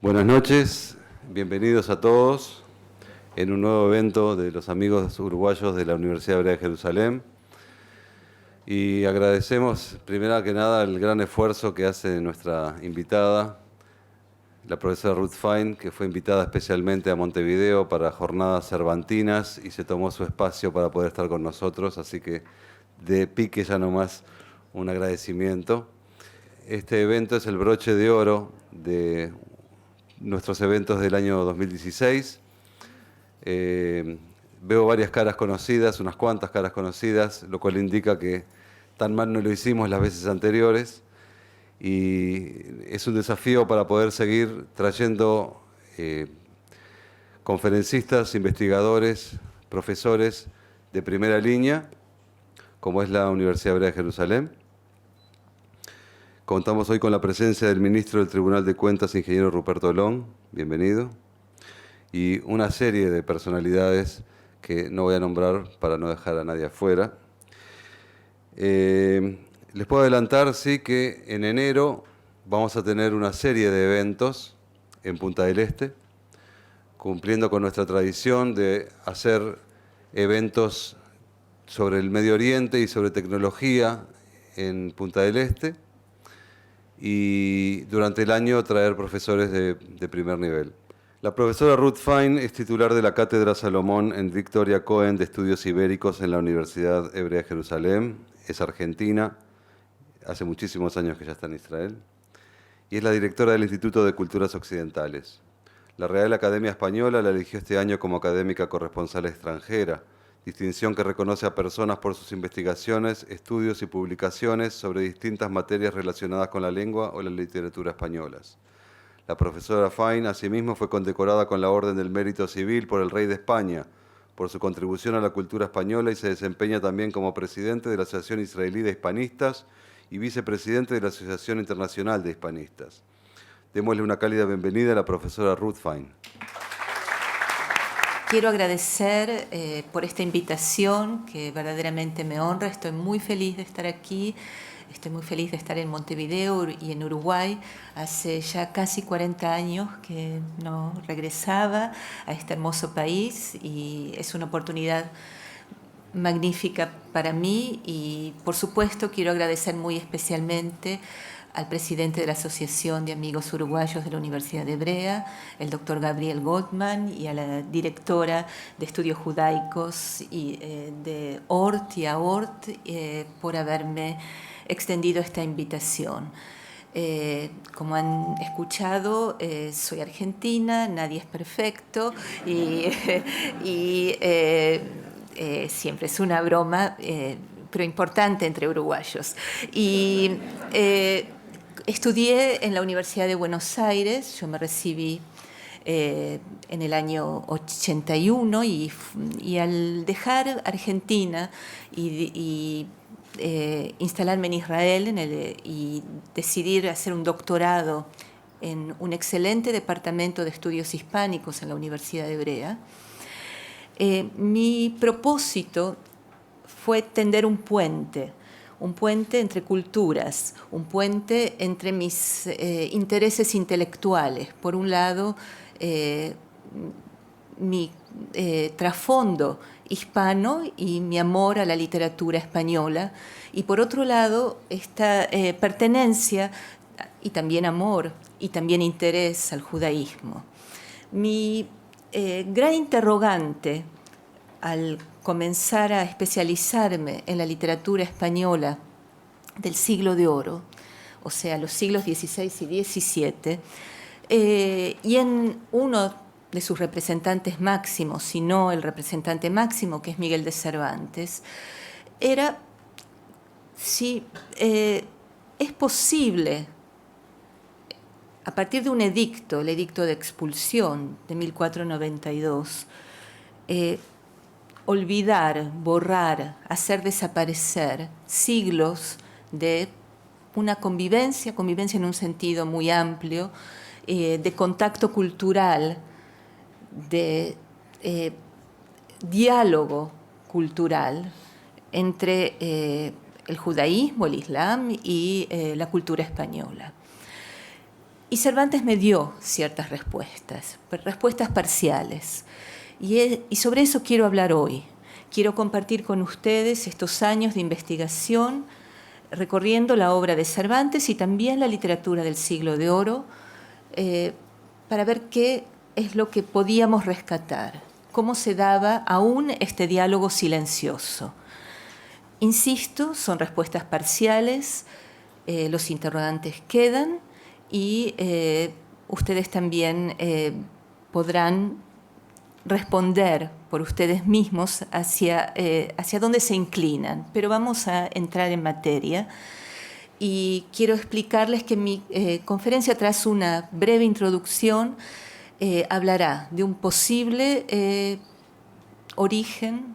Buenas noches, bienvenidos a todos en un nuevo evento de los amigos uruguayos de la Universidad Hebrea de Jerusalén. Y agradecemos, primero que nada, el gran esfuerzo que hace nuestra invitada, la profesora Ruth Fein, que fue invitada especialmente a Montevideo para jornadas cervantinas y se tomó su espacio para poder estar con nosotros, así que de pique ya nomás un agradecimiento. Este evento es el broche de oro de nuestros eventos del año 2016. Veo varias caras conocidas, unas cuantas caras conocidas, lo cual indica que tan mal no lo hicimos las veces anteriores. Y es un desafío para poder seguir trayendo conferencistas, investigadores, profesores de primera línea, como es la Universidad Hebrea de Jerusalén. Contamos hoy con la presencia del ministro del Tribunal de Cuentas, ingeniero Ruperto Long, bienvenido, y una serie de personalidades que no voy a nombrar para no dejar a nadie afuera. Les puedo adelantar, sí, que en enero vamos a tener una serie de eventos en Punta del Este, cumpliendo con nuestra tradición de hacer eventos sobre el Medio Oriente y sobre tecnología en Punta del Este, y durante el año traer profesores de primer nivel. La profesora Ruth Fein es titular de la Cátedra Salomón en Victoria Cohen de Estudios Ibéricos en la Universidad Hebrea de Jerusalén. Es argentina, hace muchísimos años que ya está en Israel, y es la directora del Instituto de Culturas Occidentales. La Real Academia Española la eligió este año como académica corresponsal extranjera, distinción que reconoce a personas por sus investigaciones, estudios y publicaciones sobre distintas materias relacionadas con la lengua o la literatura españolas. La profesora Fein, asimismo, fue condecorada con la Orden del Mérito Civil por el Rey de España, por su contribución a la cultura española, y se desempeña también como presidente de la Asociación Israelí de Hispanistas y vicepresidente de la Asociación Internacional de Hispanistas. Démosle una cálida bienvenida a la profesora Ruth Fein. Quiero agradecer por esta invitación que verdaderamente me honra. Estoy muy feliz de estar aquí. Estoy muy feliz de estar en Montevideo y en Uruguay. Hace ya casi 40 años que no regresaba a este hermoso país y es una oportunidad magnífica para mí y por supuesto quiero agradecer muy especialmente al presidente de la Asociación de Amigos Uruguayos de la Universidad Hebrea, el doctor Gabriel Goldman, y a la directora de Estudios Judaicos y, de ORT y AORT por haberme extendido esta invitación. Como han escuchado, soy argentina, nadie es perfecto y, siempre es una broma, pero importante entre uruguayos. Y estudié en la Universidad de Buenos Aires, yo me recibí en el año 81 y al dejar Argentina y instalarme en Israel y decidir hacer un doctorado en un excelente departamento de estudios hispánicos en la Universidad Hebrea, mi propósito fue tender un puente entre culturas, un puente entre mis intereses intelectuales. Por un lado, mi trasfondo hispano y mi amor a la literatura española, y por otro lado, esta pertenencia y también amor y también interés al judaísmo. Mi gran interrogante al comenzar a especializarme en la literatura española del siglo de oro, o sea, los siglos XVI y XVII, y en uno de sus representantes máximos, si no el representante máximo, que es Miguel de Cervantes, era si es posible, a partir de un edicto, el edicto de expulsión de 1492, olvidar, borrar, hacer desaparecer siglos de una convivencia en un sentido muy amplio, de contacto cultural, de diálogo cultural entre el judaísmo, el islam y la cultura española. Y Cervantes me dio ciertas respuestas parciales. Y sobre eso quiero hablar hoy. Quiero compartir con ustedes estos años de investigación recorriendo la obra de Cervantes y también la literatura del Siglo de Oro para ver qué es lo que podíamos rescatar, cómo se daba aún este diálogo silencioso. Insisto, son respuestas parciales, los interrogantes quedan y ustedes también podrán responder por ustedes mismos hacia dónde se inclinan. Pero vamos a entrar en materia y quiero explicarles que mi conferencia, tras una breve introducción, hablará de un posible origen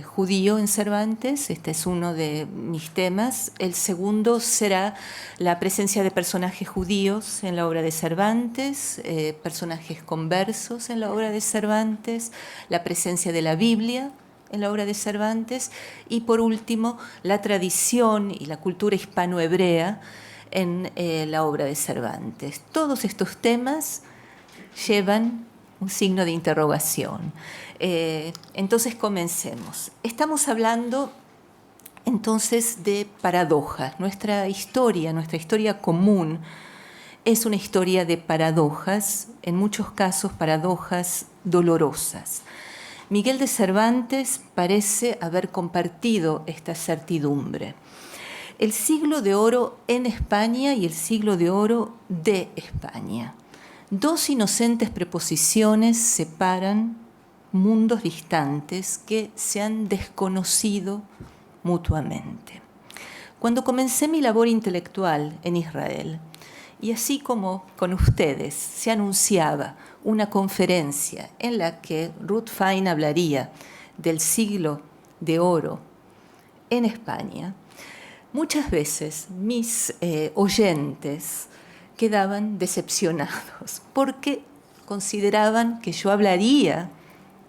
judío en Cervantes. Este es uno de mis temas. El segundo será la presencia de personajes judíos en la obra de Cervantes, personajes conversos en la obra de Cervantes, la presencia de la Biblia en la obra de Cervantes y, por último, la tradición y la cultura hispano-hebrea en la obra de Cervantes. Todos estos temas llevan un signo de interrogación. Entonces comencemos. Estamos hablando entonces de paradojas. Nuestra historia común es una historia de paradojas, en muchos casos paradojas dolorosas. Miguel de Cervantes parece haber compartido esta certidumbre. El siglo de oro en España y el siglo de oro de España. Dos inocentes preposiciones separan mundos distantes que se han desconocido mutuamente. Cuando comencé mi labor intelectual en Israel, y así como con ustedes se anunciaba una conferencia en la que Ruth Fein hablaría del siglo de oro en España, muchas veces mis oyentes quedaban decepcionados porque consideraban que yo hablaría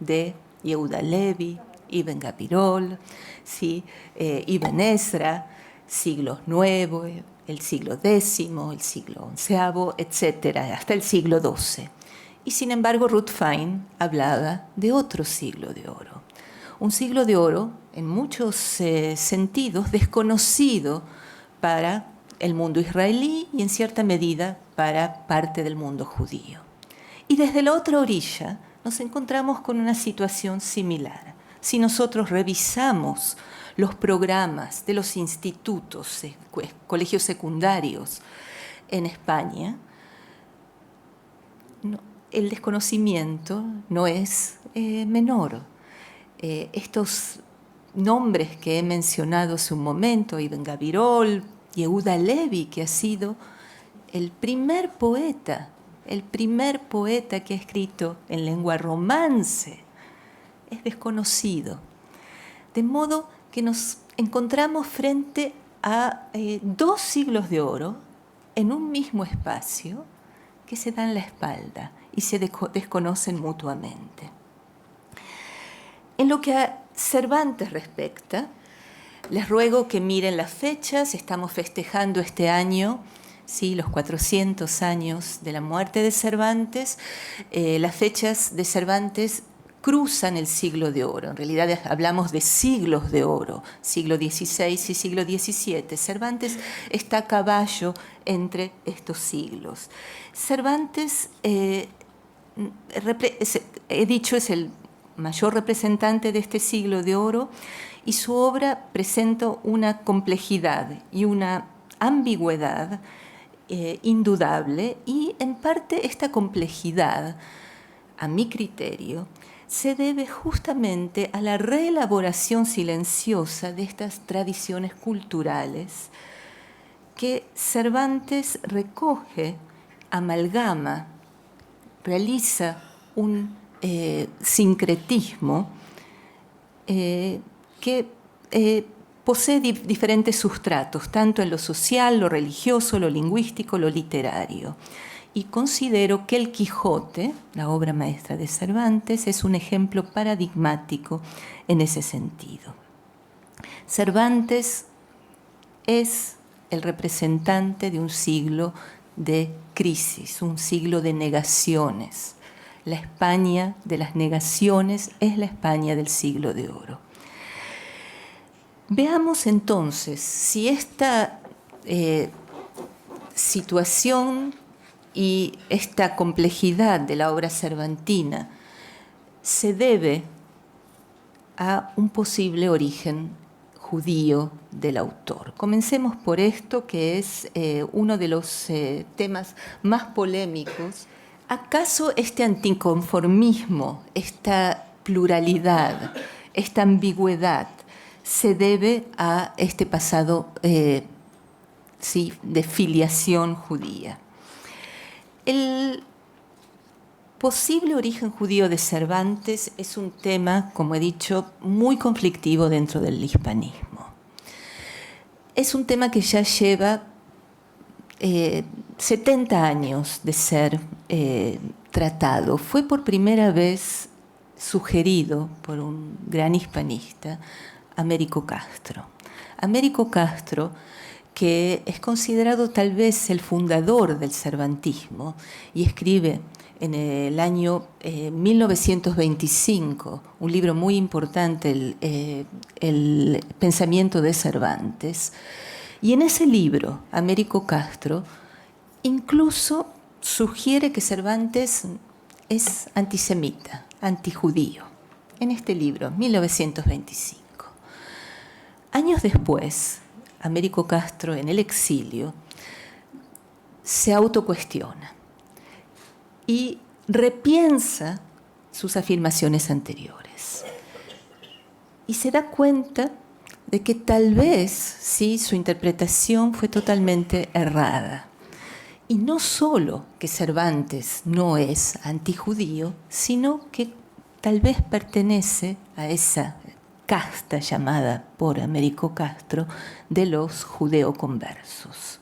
de Yehuda Levi, Ibn Gabirol, ¿sí? Ibn Ezra, siglos nuevos, el siglo X, el siglo XI, etcétera, hasta el siglo XII. Y sin embargo, Ruth Fein hablaba de otro siglo de oro. Un siglo de oro, en muchos sentidos, desconocido para el mundo israelí y en cierta medida para parte del mundo judío. Y desde la otra orilla nos encontramos con una situación similar. Si nosotros revisamos los programas de los institutos, colegios secundarios en España, el desconocimiento no es menor. Estos nombres que he mencionado hace un momento, Ibn Gabirol, Yehuda Levi, que ha sido el primer poeta que ha escrito en lengua romance, es desconocido. De modo que nos encontramos frente a dos siglos de oro en un mismo espacio que se dan la espalda y se desconocen mutuamente. En lo que a Cervantes respecta, les ruego que miren las fechas. Estamos festejando este año, ¿sí?, los 400 años de la muerte de Cervantes. Las fechas de Cervantes cruzan el siglo de oro. En realidad hablamos de siglos de oro, siglo XVI y siglo XVII. Cervantes está a caballo entre estos siglos. Cervantes, he dicho, es el mayor representante de este siglo de oro y su obra presenta una complejidad y una ambigüedad indudable, y en parte esta complejidad, a mi criterio, se debe justamente a la reelaboración silenciosa de estas tradiciones culturales que Cervantes recoge, amalgama, realiza un sincretismo que posee diferentes sustratos, tanto en lo social, lo religioso, lo lingüístico, lo literario. Y considero que El Quijote, la obra maestra de Cervantes, es un ejemplo paradigmático en ese sentido. Cervantes es el representante de un siglo de crisis, un siglo de negaciones. La España de las negaciones es la España del siglo de oro. Veamos entonces si esta situación y esta complejidad de la obra cervantina se debe a un posible origen judío del autor. Comencemos por esto, que es uno de los temas más polémicos. ¿Acaso este anticonformismo, esta pluralidad, esta ambigüedad, se debe a este pasado sí, de filiación judía? El posible origen judío de Cervantes es un tema, como he dicho, muy conflictivo dentro del hispanismo. Es un tema que ya lleva 70 años de ser tratado. Fue por primera vez sugerido por un gran hispanista, Américo Castro. Américo Castro, que es considerado tal vez el fundador del cervantismo, y escribe en el año 1925 un libro muy importante, el Pensamiento de Cervantes. Y en ese libro, Américo Castro incluso sugiere que Cervantes es antisemita, antijudío, en este libro, 1925. Años después, Américo Castro, en el exilio, se autocuestiona y repiensa sus afirmaciones anteriores. Y se da cuenta de que tal vez sí, su interpretación fue totalmente errada. Y no solo que Cervantes no es antijudío, sino que tal vez pertenece a esa casta llamada por Américo Castro de los judeoconversos.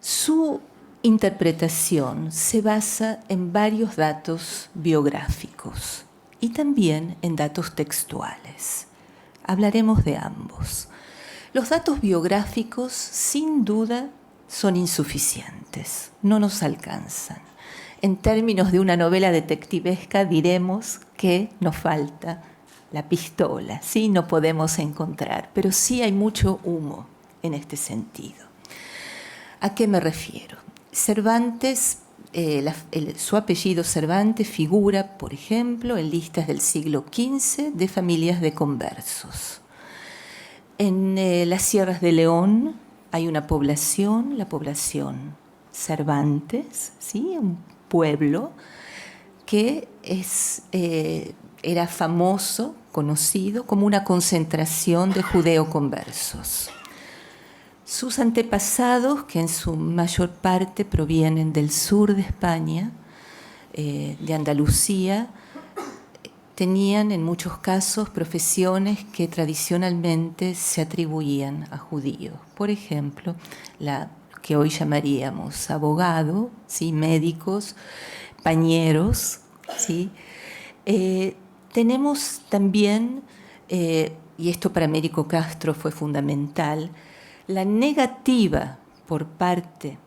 Su interpretación se basa en varios datos biográficos y también en datos textuales. Hablaremos de ambos. Los datos biográficos, sin duda, son insuficientes, no nos alcanzan. En términos de una novela detectivesca diremos que nos falta la pistola, ¿sí? No podemos encontrar, pero sí hay mucho humo en este sentido. ¿A qué me refiero? Cervantes, su apellido Cervantes figura, por ejemplo, en listas del siglo XV de familias de conversos. En las Sierras de León hay una población, la población Cervantes, ¿sí? Un pueblo que era famoso, conocido como una concentración de judeoconversos. Sus antepasados, que en su mayor parte provienen del sur de España, de Andalucía, tenían en muchos casos profesiones que tradicionalmente se atribuían a judíos. Por ejemplo, la que hoy llamaríamos abogado, ¿sí? Médicos, pañeros, ¿sí? Tenemos también, y esto para Américo Castro fue fundamental, la negativa por parte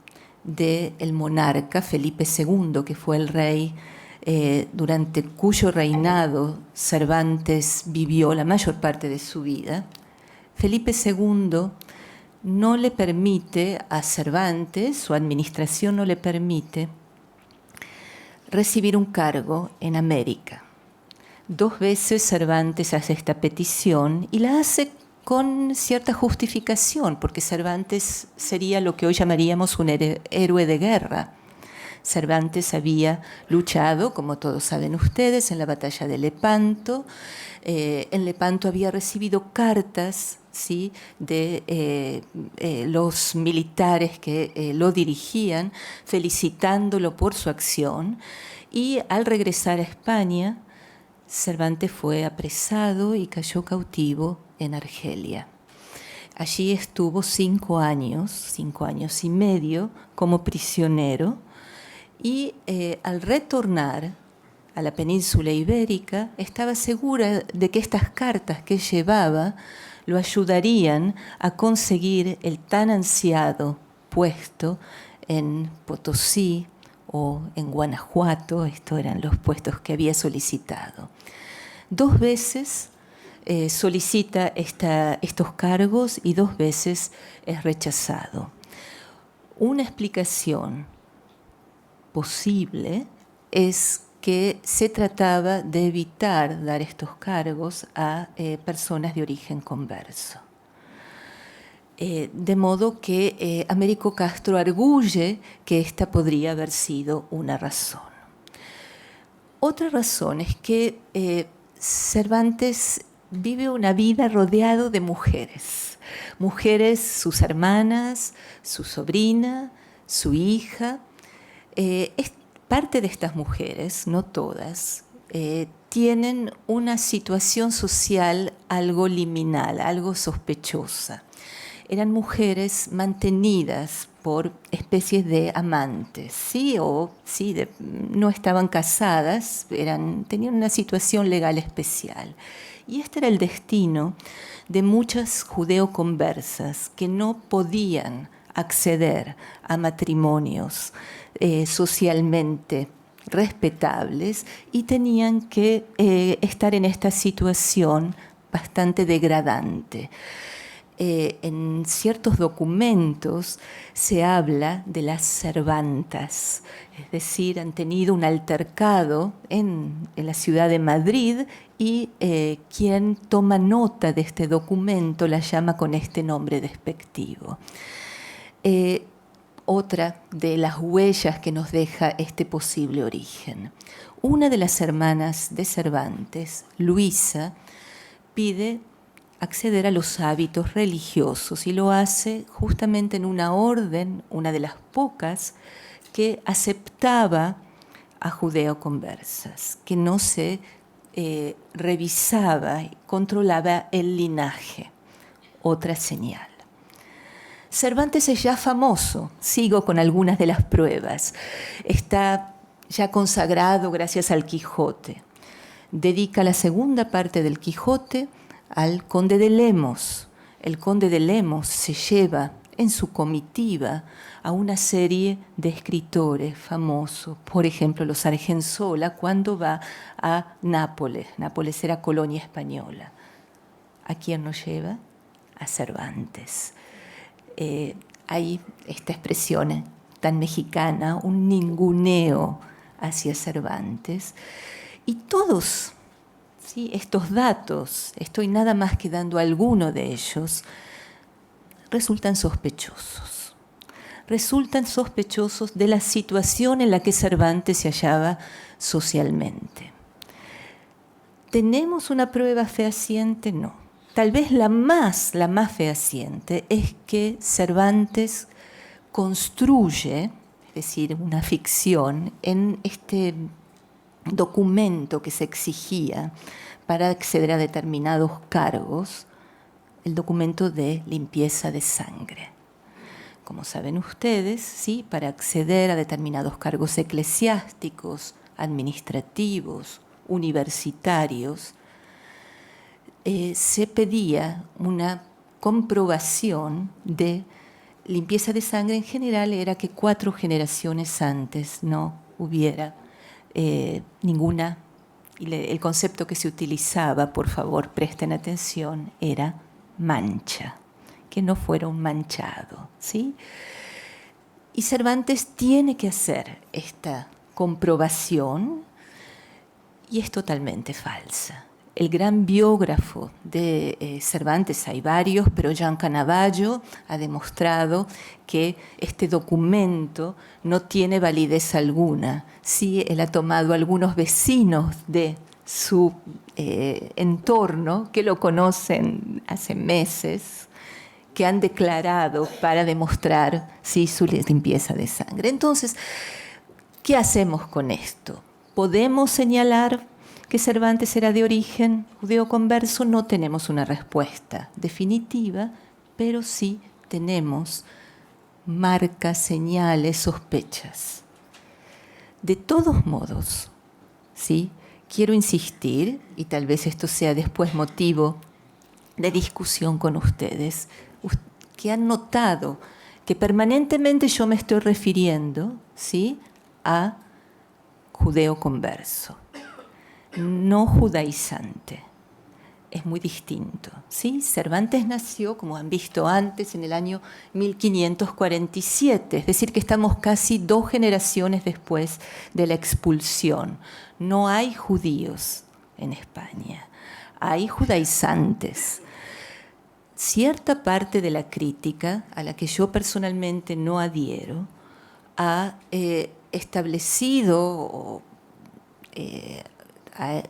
del monarca Felipe II, que fue el rey durante cuyo reinado Cervantes vivió la mayor parte de su vida. Felipe II no le permite a Cervantes, su administración no le permite recibir un cargo en América. 2 veces Cervantes hace esta petición y la hace con cierta justificación, porque Cervantes sería lo que hoy llamaríamos un héroe de guerra. Cervantes había luchado, como todos saben ustedes, en la batalla de Lepanto. En Lepanto había recibido cartas, ¿sí? de los militares que lo dirigían, felicitándolo por su acción. Y al regresar a España, Cervantes fue apresado y cayó cautivo en Argelia. Allí estuvo 5 años y medio como prisionero y al retornar a la península ibérica estaba segura de que estas cartas que llevaba lo ayudarían a conseguir el tan ansiado puesto en Potosí o en Guanajuato. Estos eran los puestos que había solicitado. 2 veces solicita estos cargos y 2 veces es rechazado. Una explicación posible es que se trataba de evitar dar estos cargos a personas de origen converso. De modo que Américo Castro arguye que esta podría haber sido una razón. Otra razón es que Cervantes vive una vida rodeado de mujeres. Mujeres, sus hermanas, su sobrina, su hija. Parte de estas mujeres, no todas, tienen una situación social algo liminal, algo sospechosa. Eran mujeres mantenidas por especies de amantes, ¿sí? No estaban casadas, tenían una situación legal especial. Y este era el destino de muchas judeoconversas que no podían acceder a matrimonios socialmente respetables y tenían que estar en esta situación bastante degradante. En ciertos documentos se habla de las servantas, es decir, han tenido un altercado en la ciudad de Madrid y quien toma nota de este documento la llama con este nombre despectivo. Otra de las huellas que nos deja este posible origen. Una de las hermanas de Cervantes, Luisa, pide acceder a los hábitos religiosos y lo hace justamente en una orden, una de las pocas, que aceptaba a judeoconversas, que no se revisaba y controlaba el linaje. Otra señal. Cervantes es ya famoso, sigo con algunas de las pruebas. Está ya consagrado gracias al Quijote. Dedica la segunda parte del Quijote al conde de Lemos. El conde de Lemos se lleva en su comitiva a una serie de escritores famosos, por ejemplo, los Argensola, cuando va a Nápoles. Nápoles era colonia española. ¿A quién nos lleva? A Cervantes. Hay esta expresión tan mexicana, un ninguneo hacia Cervantes. Y todos, ¿sí?, estos datos, estoy nada más que dando alguno de ellos, resultan sospechosos. Resultan sospechosos de la situación en la que Cervantes se hallaba socialmente. ¿Tenemos una prueba fehaciente? No. Tal vez la más fehaciente es que Cervantes construye, es decir, una ficción, en este documento que se exigía para acceder a determinados cargos, el documento de limpieza de sangre. Como saben ustedes, ¿sí?, para acceder a determinados cargos eclesiásticos, administrativos, universitarios, se pedía una comprobación de limpieza de sangre. En general era que 4 generaciones antes no hubiera ninguna, y el concepto que se utilizaba, por favor presten atención, era mancha, que no fuera un manchado, ¿sí? Y Cervantes tiene que hacer esta comprobación y es totalmente falsa. El gran biógrafo de Cervantes, hay varios, pero Jean Canavallo ha demostrado que este documento no tiene validez alguna. Sí, él ha tomado a algunos vecinos de su entorno que lo conocen hace meses, que han declarado para demostrar, sí, su limpieza de sangre. Entonces, ¿qué hacemos con esto? ¿Podemos señalar que Cervantes era de origen judeoconverso? No tenemos una respuesta definitiva, pero sí tenemos marcas, señales, sospechas. De todos modos, ¿sí?, quiero insistir, y tal vez esto sea después motivo de discusión con ustedes, que han notado que permanentemente yo me estoy refiriendo, ¿sí?, a judeo converso, no judaizante. Es muy distinto, ¿sí? Cervantes nació, como han visto antes, en el año 1547, es decir, que estamos casi 2 generaciones después de la expulsión. No hay judíos en España, hay judaizantes. Cierta parte de la crítica, a la que yo personalmente no adhiero, ha establecido ha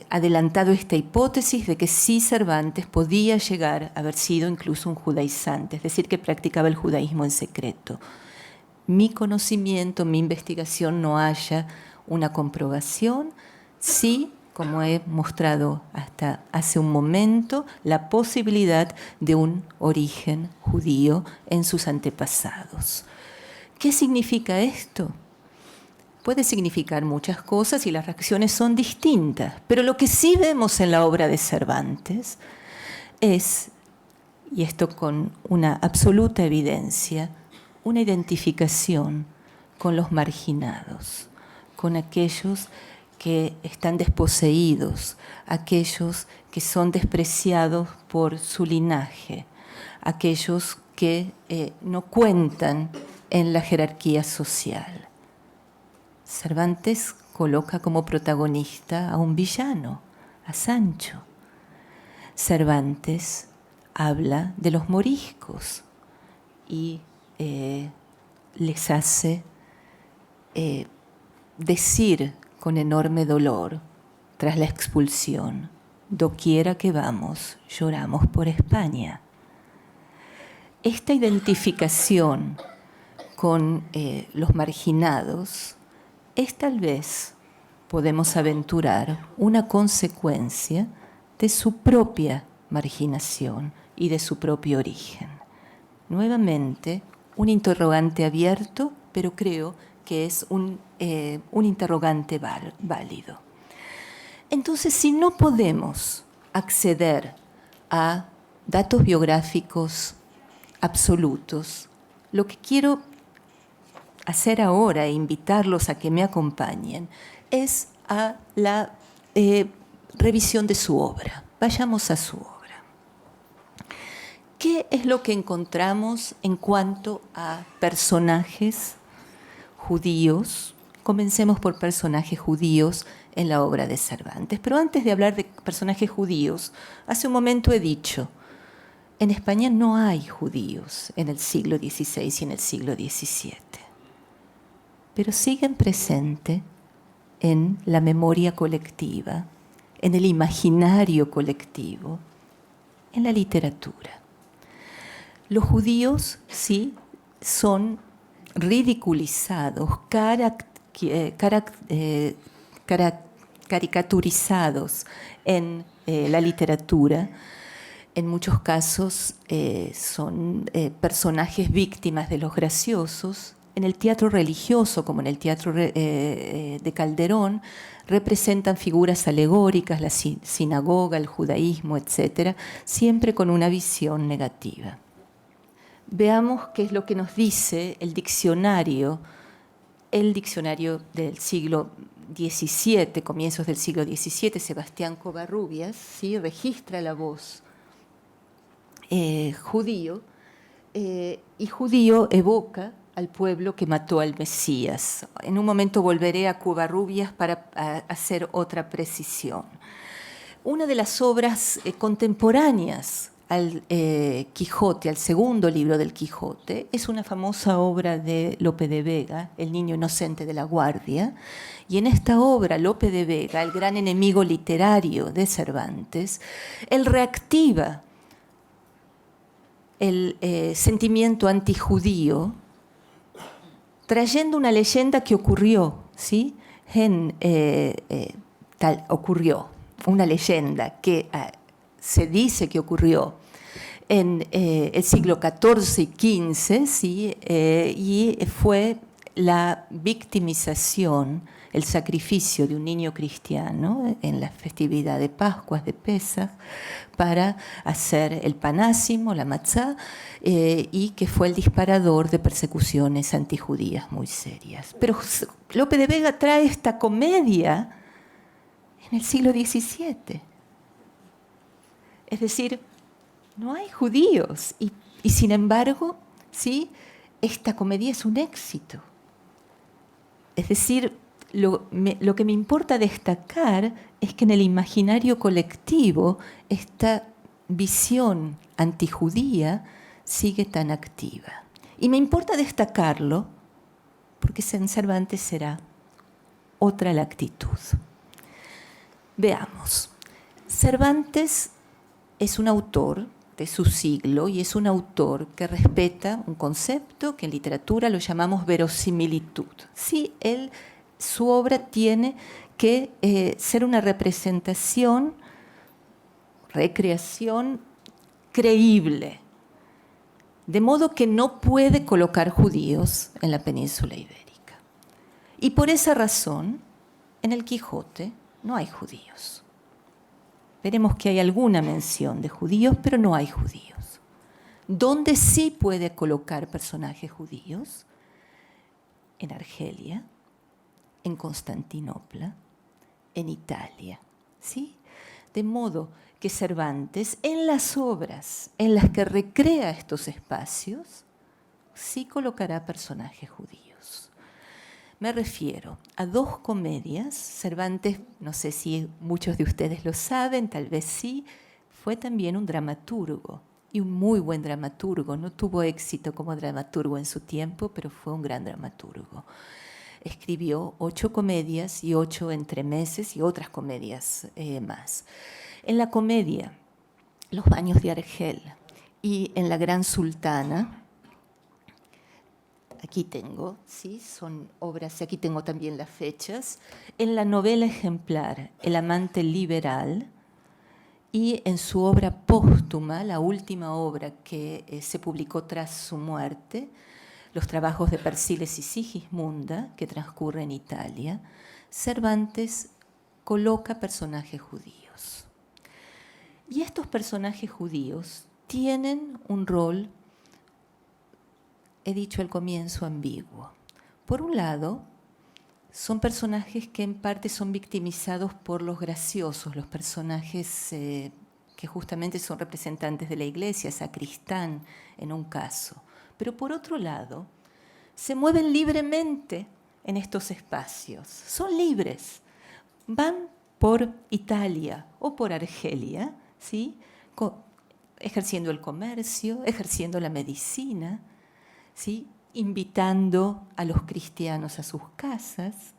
adelantado esta hipótesis de que sí Cervantes podía llegar a haber sido incluso un judaizante, es decir, que practicaba el judaísmo en secreto. Mi conocimiento, mi investigación no halla una comprobación, sí, como he mostrado hasta hace un momento, la posibilidad de un origen judío en sus antepasados. ¿Qué significa esto? Puede significar muchas cosas y las reacciones son distintas, pero lo que sí vemos en la obra de Cervantes es, y esto con una absoluta evidencia, una identificación con los marginados, con aquellos que están desposeídos, aquellos que son despreciados por su linaje, aquellos que no cuentan en la jerarquía social. Cervantes coloca como protagonista a un villano, a Sancho. Cervantes habla de los moriscos y les hace decir con enorme dolor, tras la expulsión: doquiera que vamos, lloramos por España. Esta identificación con los marginados es, tal vez, podemos aventurar, una consecuencia de su propia marginación y de su propio origen. Nuevamente, un interrogante abierto, pero creo que es un interrogante válido. Entonces, si no podemos acceder a datos biográficos absolutos, lo que quiero hacer ahora e invitarlos a que me acompañen es a la revisión de su obra. Vayamos a su obra. ¿Qué es lo que encontramos en cuanto a personajes judíos? Comencemos por personajes judíos en la obra de Cervantes. Pero antes de hablar de personajes judíos, hace un momento he dicho, en España no hay judíos en el siglo XVI y en el siglo XVII. Pero siguen presentes en la memoria colectiva, en el imaginario colectivo, en la literatura. Los judíos, sí, son ridiculizados, caricaturizados en la literatura. En muchos casos son personajes víctimas de los graciosos. En el teatro religioso, como en el teatro de Calderón, representan figuras alegóricas, la sinagoga, el judaísmo, etc., siempre con una visión negativa. Veamos qué es lo que nos dice el diccionario del siglo XVII, comienzos del siglo XVII, Sebastián Covarrubias, ¿sí?, registra la voz judío, y judío evoca al pueblo que mató al Mesías. En un momento volveré a Covarrubias para hacer otra precisión. Una de las obras contemporáneas al Quijote, al segundo libro del Quijote, es una famosa obra de Lope de Vega, El niño inocente de la guardia, y en esta obra Lope de Vega, el gran enemigo literario de Cervantes, él reactiva el sentimiento antijudío, trayendo una leyenda que ocurrió, ¿sí? Ocurrió, una leyenda que se dice que ocurrió en el siglo XIV y XV, ¿sí? Y fue la victimización el sacrificio de un niño cristiano en la festividad de Pascuas, de Pesaj, para hacer el panásimo, la matzá, y que fue el disparador de persecuciones antijudías muy serias. Pero Lope de Vega trae esta comedia en el siglo XVII. Es decir, no hay judíos y sin embargo, ¿sí?, esta comedia es un éxito. Es decir, lo que me importa destacar es que en el imaginario colectivo esta visión antijudía sigue tan activa. Y me importa destacarlo porque en Cervantes será otra la actitud. Veamos. Cervantes es un autor de su siglo y es un autor que respeta un concepto que en literatura lo llamamos verosimilitud. Sí, su obra tiene que ser una representación, recreación creíble, de modo que no puede colocar judíos en la península ibérica. Y por esa razón, en el Quijote no hay judíos. Veremos que hay alguna mención de judíos, pero no hay judíos. ¿Dónde sí puede colocar personajes judíos? En Argelia, en Constantinopla, en Italia, ¿sí? De modo que Cervantes, en las obras en las que recrea estos espacios, sí colocará personajes judíos. Me refiero a dos comedias. Cervantes, no sé si muchos de ustedes lo saben, tal vez sí, fue también un dramaturgo, y un muy buen dramaturgo. No tuvo éxito como dramaturgo en su tiempo, pero fue un gran dramaturgo. Escribió 8 comedias y 8 entremeses y otras comedias más. En la comedia Los baños de Argel y en La Gran Sultana, aquí tengo, ¿sí?, son obras, y aquí tengo también las fechas. En la novela ejemplar El amante liberal y en su obra póstuma, la última obra que se publicó tras su muerte, Los trabajos de Persíles y Sigismunda, que transcurre en Italia, Cervantes coloca personajes judíos. Y estos personajes judíos tienen un rol, he dicho al comienzo, ambiguo. Por un lado, son personajes que en parte son victimizados por los graciosos, los personajes que justamente son representantes de la iglesia, sacristán en un caso. Pero por otro lado, se mueven libremente en estos espacios, son libres, van por Italia o por Argelia, ¿sí?, ejerciendo el comercio, ejerciendo la medicina, ¿sí?, invitando a los cristianos a sus casas.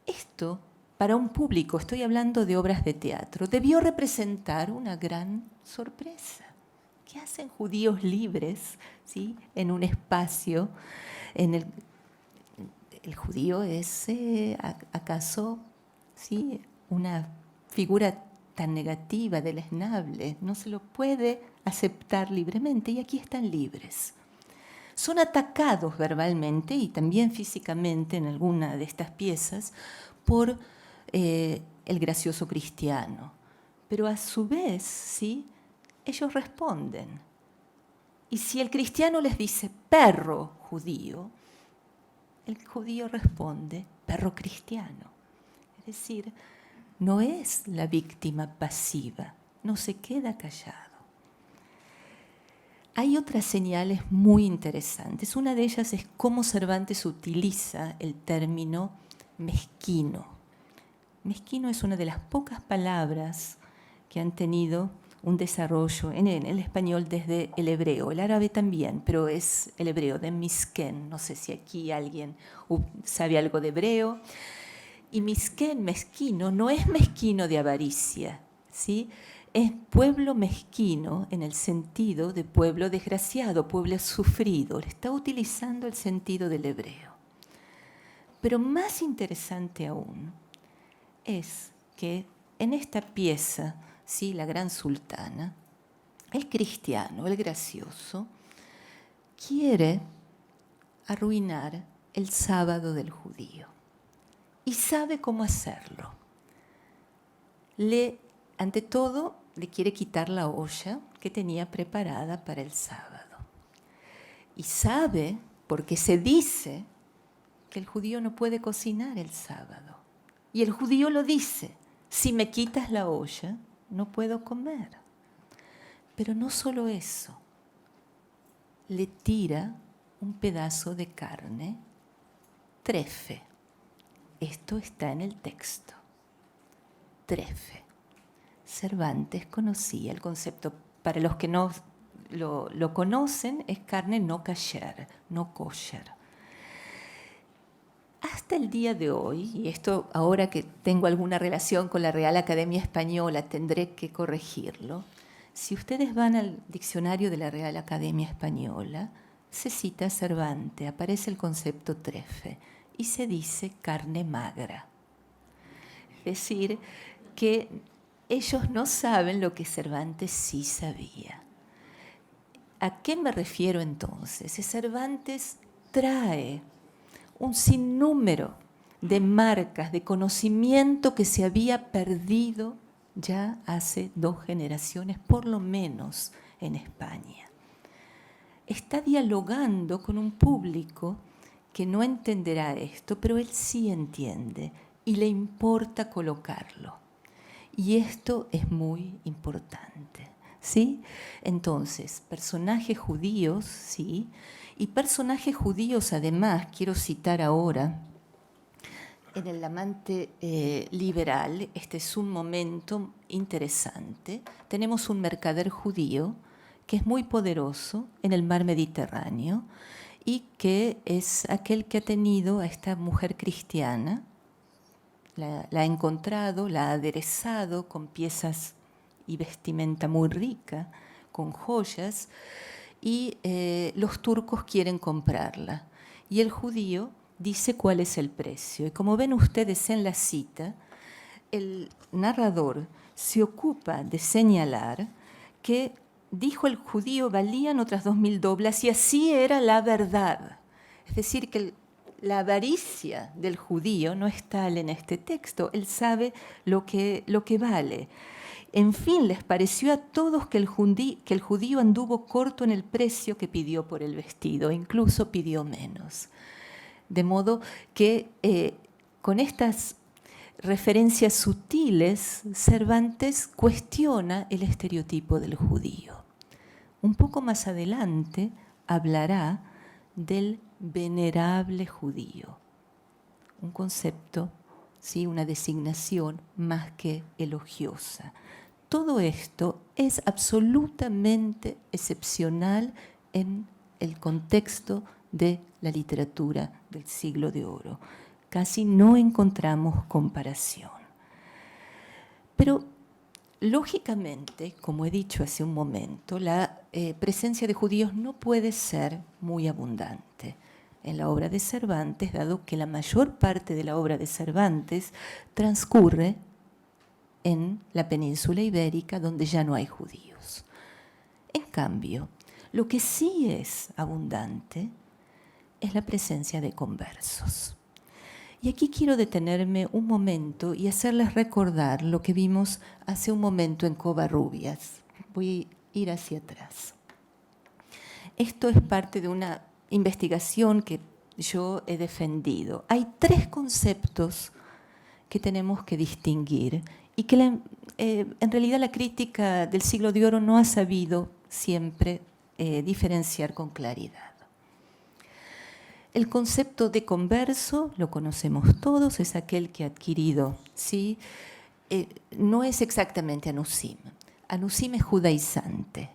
Esto, para un público, estoy hablando de obras de teatro, debió representar una gran sorpresa. ¿Qué hacen judíos libres, ¿sí?, en un espacio en el judío es acaso, ¿sí?, una figura tan negativa, deleznable? No se lo puede aceptar libremente y aquí están libres. Son atacados verbalmente y también físicamente en alguna de estas piezas por el gracioso cristiano. Pero a su vez, ¿sí?, ellos responden. Y si el cristiano les dice perro judío, el judío responde perro cristiano. Es decir, no es la víctima pasiva, no se queda callado. Hay otras señales muy interesantes. Una de ellas es cómo Cervantes utiliza el término mezquino. Mezquino es una de las pocas palabras que han tenido un desarrollo en el español desde el hebreo. El árabe también, pero es el hebreo de misken. No sé si aquí alguien sabe algo de hebreo. Y misken, mezquino, no es mezquino de avaricia, ¿sí?, es pueblo mezquino en el sentido de pueblo desgraciado, pueblo sufrido. Le está utilizando el sentido del hebreo. Pero más interesante aún es que en esta pieza, ¿sí?, La Gran Sultana, el cristiano, el gracioso, quiere arruinar el sábado del judío. y sabe cómo hacerlo. Ante todo, le quiere quitar la olla que tenía preparada para el sábado. Y sabe, porque se dice, que el judío no puede cocinar el sábado. Y el judío lo dice: si me quitas la olla, no puedo comer. Pero no solo eso, le tira un pedazo de carne trefe. Esto está en el texto. Trefe. Cervantes conocía el concepto. Para los que no lo conocen, es carne no kasher, no kosher. Hasta el día de hoy, y esto ahora que tengo alguna relación con la Real Academia Española tendré que corregirlo, si ustedes van al diccionario de la Real Academia Española, se cita Cervantes, aparece el concepto trefe y se dice carne magra. Es decir, que ellos no saben lo que Cervantes sí sabía. ¿A qué me refiero entonces? Cervantes trae un sinnúmero de marcas, de conocimiento que se había perdido ya hace 2 generaciones, por lo menos en España. Está dialogando con un público que no entenderá esto, pero él sí entiende y le importa colocarlo. Y esto es muy importante, ¿sí? Entonces, personajes judíos, ¿sí? Y personajes judíos, además, quiero citar ahora, en el amante liberal, este es un momento interesante. Tenemos un mercader judío que es muy poderoso en el mar Mediterráneo y que es aquel que ha tenido a esta mujer cristiana, la ha encontrado, la ha aderezado con piezas y vestimenta muy rica, con joyas, y los turcos quieren comprarla. Y el judío dice cuál es el precio. Y como ven ustedes en la cita, el narrador se ocupa de señalar que, dijo el judío, valían otras 2.000 doblas, y así era la verdad. Es decir, que la avaricia del judío no es tal en este texto. Él sabe lo que vale. En fin, les pareció a todos que el judío anduvo corto en el precio que pidió por el vestido, e incluso pidió menos. De modo que con estas referencias sutiles, Cervantes cuestiona el estereotipo del judío. Un poco más adelante hablará del venerable judío, un concepto, ¿sí?, una designación más que elogiosa. Todo esto es absolutamente excepcional en el contexto de la literatura del Siglo de Oro. Casi no encontramos comparación. Pero, lógicamente, como he dicho hace un momento, la presencia de judíos no puede ser muy abundante en la obra de Cervantes, dado que la mayor parte de la obra de Cervantes transcurre en la península ibérica, donde ya no hay judíos. En cambio, lo que sí es abundante es la presencia de conversos. Y aquí quiero detenerme un momento y hacerles recordar lo que vimos hace un momento en Covarrubias. Voy a ir hacia atrás. Esto es parte de una investigación que yo he defendido. Hay 3 conceptos que tenemos que distinguir y que en realidad la crítica del Siglo de Oro no ha sabido siempre diferenciar con claridad. El concepto de converso, lo conocemos todos, es aquel que ha adquirido, ¿sí? No es exactamente anusim. Anusim es judaizante.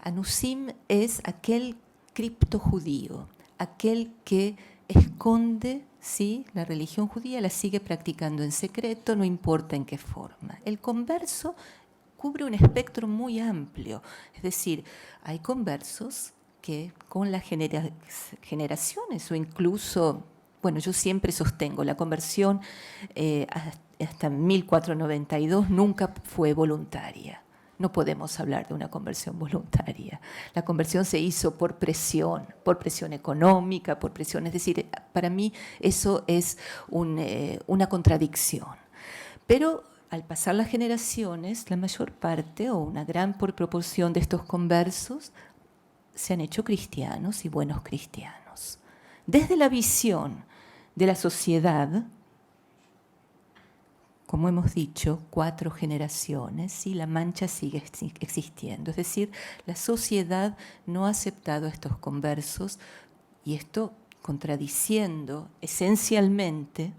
Anusim es aquel criptojudío, aquel que esconde, ¿sí?, la religión judía, la sigue practicando en secreto, no importa en qué forma. El converso cubre un espectro muy amplio, es decir, hay conversos que con las generaciones o incluso, bueno, yo siempre sostengo, la conversión hasta 1492 nunca fue voluntaria. no podemos hablar de una conversión voluntaria. La conversión se hizo por presión económica, por presión. Es decir, para mí eso es una contradicción. Pero al pasar las generaciones, la mayor parte o una gran proporción de estos conversos se han hecho cristianos y buenos cristianos. Desde la visión de la sociedad, como hemos dicho, 4 generaciones y la mancha sigue existiendo. Es decir, la sociedad no ha aceptado a estos conversos y esto contradiciendo esencialmente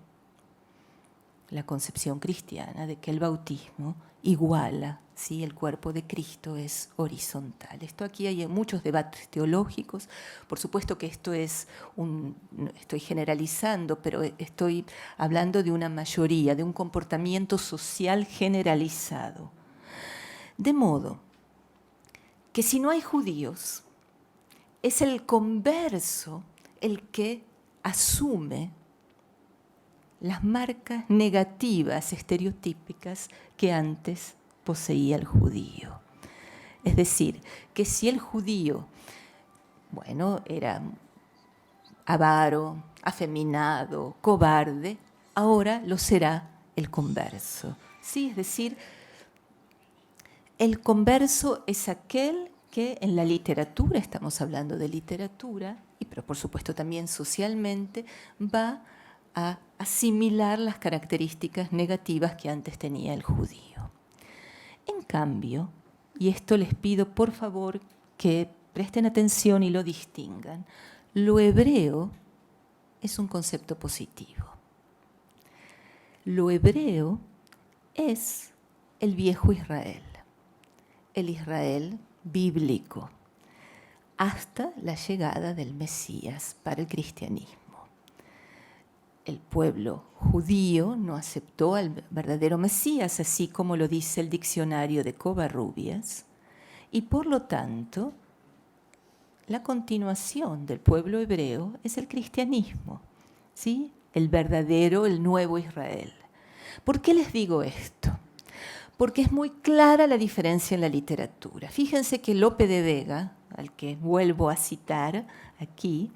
la concepción cristiana de que el bautismo iguala, ¿sí? El cuerpo de Cristo es horizontal. Esto aquí hay muchos debates teológicos. Por supuesto que esto es estoy generalizando, pero estoy hablando de una mayoría, de un comportamiento social generalizado. De modo que si no hay judíos, es el converso el que asume las marcas negativas, estereotípicas que antes poseía el judío. Es decir, que si el judío, era avaro, afeminado, cobarde, ahora lo será el converso. ¿Sí? Es decir, el converso es aquel que en la literatura, estamos hablando de literatura, pero por supuesto también socialmente, va a asimilar las características negativas que antes tenía el judío. En cambio, y esto les pido por favor que presten atención y lo distingan, lo hebreo es un concepto positivo. Lo hebreo es el viejo Israel, el Israel bíblico, hasta la llegada del Mesías para el cristianismo. El pueblo judío no aceptó al verdadero Mesías, así como lo dice el diccionario de Covarrubias, y por lo tanto, la continuación del pueblo hebreo es el cristianismo, ¿sí? El verdadero, el nuevo Israel. ¿Por qué les digo esto? Porque es muy clara la diferencia en la literatura. Fíjense que Lope de Vega, al que vuelvo a citar aquí,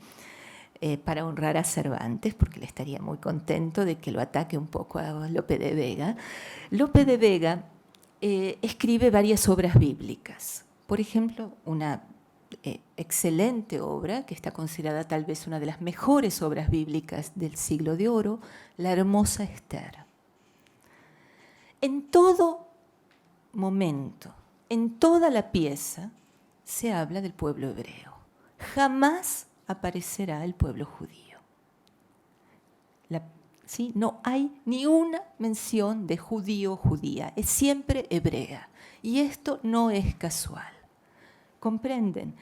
para honrar a Cervantes, porque le estaría muy contento de que lo ataque un poco a Lope de Vega. Lope de Vega escribe varias obras bíblicas. Por ejemplo, una excelente obra, que está considerada tal vez una de las mejores obras bíblicas del Siglo de Oro, La hermosa Ester. En todo momento, en toda la pieza, se habla del pueblo hebreo. Jamás aparecerá el pueblo judío. ¿Sí? No hay ni una mención de judío o judía, es siempre hebrea. Y esto no es casual. ¿Comprenden?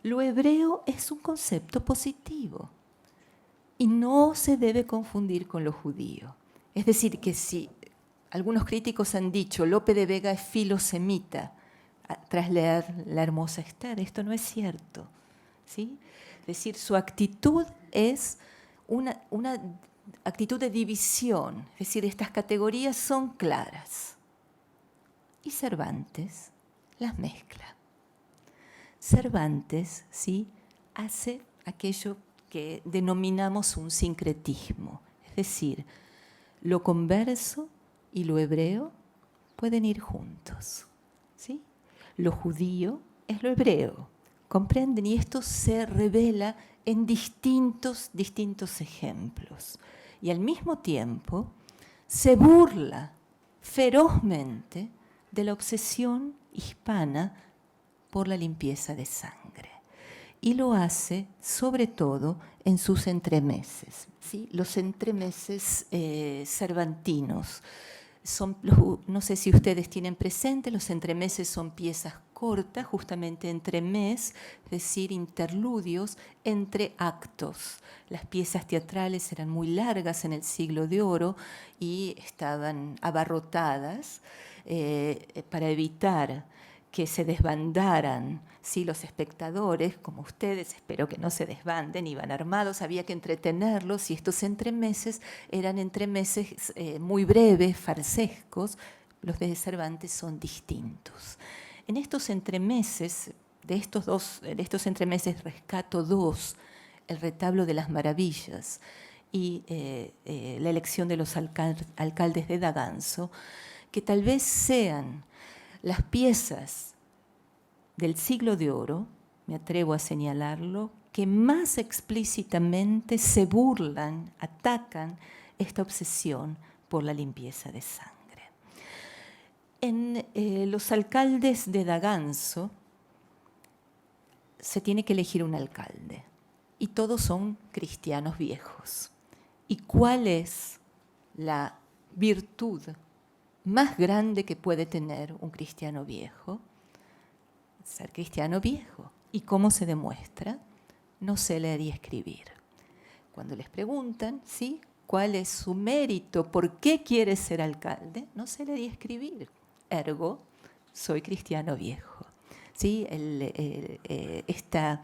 Lo hebreo es un concepto positivo y no se debe confundir con lo judío. Es decir, que si algunos críticos han dicho Lope de Vega es filosemita tras leer La hermosa Ester, esto no es cierto, ¿sí? Es decir, su actitud es una actitud de división, es decir, estas categorías son claras. Y Cervantes las mezcla. Cervantes, ¿sí?, hace aquello que denominamos un sincretismo, es decir, lo converso y lo hebreo pueden ir juntos, ¿sí? Lo judío es lo hebreo, ¿comprenden? Y esto se revela en distintos ejemplos. Y al mismo tiempo se burla ferozmente de la obsesión hispana por la limpieza de sangre. Y lo hace sobre todo en sus entremeses, ¿sí? Los entremeses cervantinos. No sé si ustedes tienen presente, los entremeses son piezas cortas, justamente entremés, es decir, interludios entre actos. Las piezas teatrales eran muy largas en el Siglo de Oro y estaban abarrotadas para evitar que se desbandaran, ¿sí? Los espectadores, como ustedes, espero que no se desbanden, iban armados, había que entretenerlos y estos entremeses eran entremeses muy breves, farsescos. Los de Cervantes son distintos. En estos entremeses, de estos entremeses rescato dos, el retablo de las maravillas y la elección de los alcaldes de Daganzo, que tal vez sean las piezas del siglo de oro, me atrevo a señalarlo, que más explícitamente se burlan, atacan esta obsesión por la limpieza de sangre. En los alcaldes de Daganzo se tiene que elegir un alcalde y todos son cristianos viejos. ¿Y cuál es la virtud más grande que puede tener un cristiano viejo? Ser cristiano viejo. ¿Y cómo se demuestra? No sé leer y escribir. Cuando les preguntan, ¿sí?, ¿cuál es su mérito? ¿Por qué quiere ser alcalde? No sé leer y escribir. Ergo, soy cristiano viejo. ¿Sí? Esta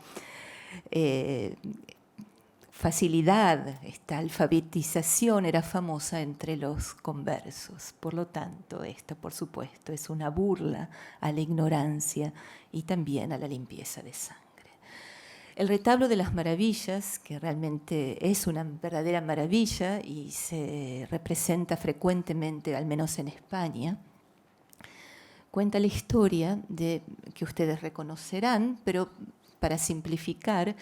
facilidad, esta alfabetización era famosa entre los conversos. Por lo tanto, esto, por supuesto, es una burla a la ignorancia y también a la limpieza de sangre. El retablo de las maravillas, que realmente es una verdadera maravilla y se representa frecuentemente, al menos en España, cuenta la historia que ustedes reconocerán, pero para simplificar,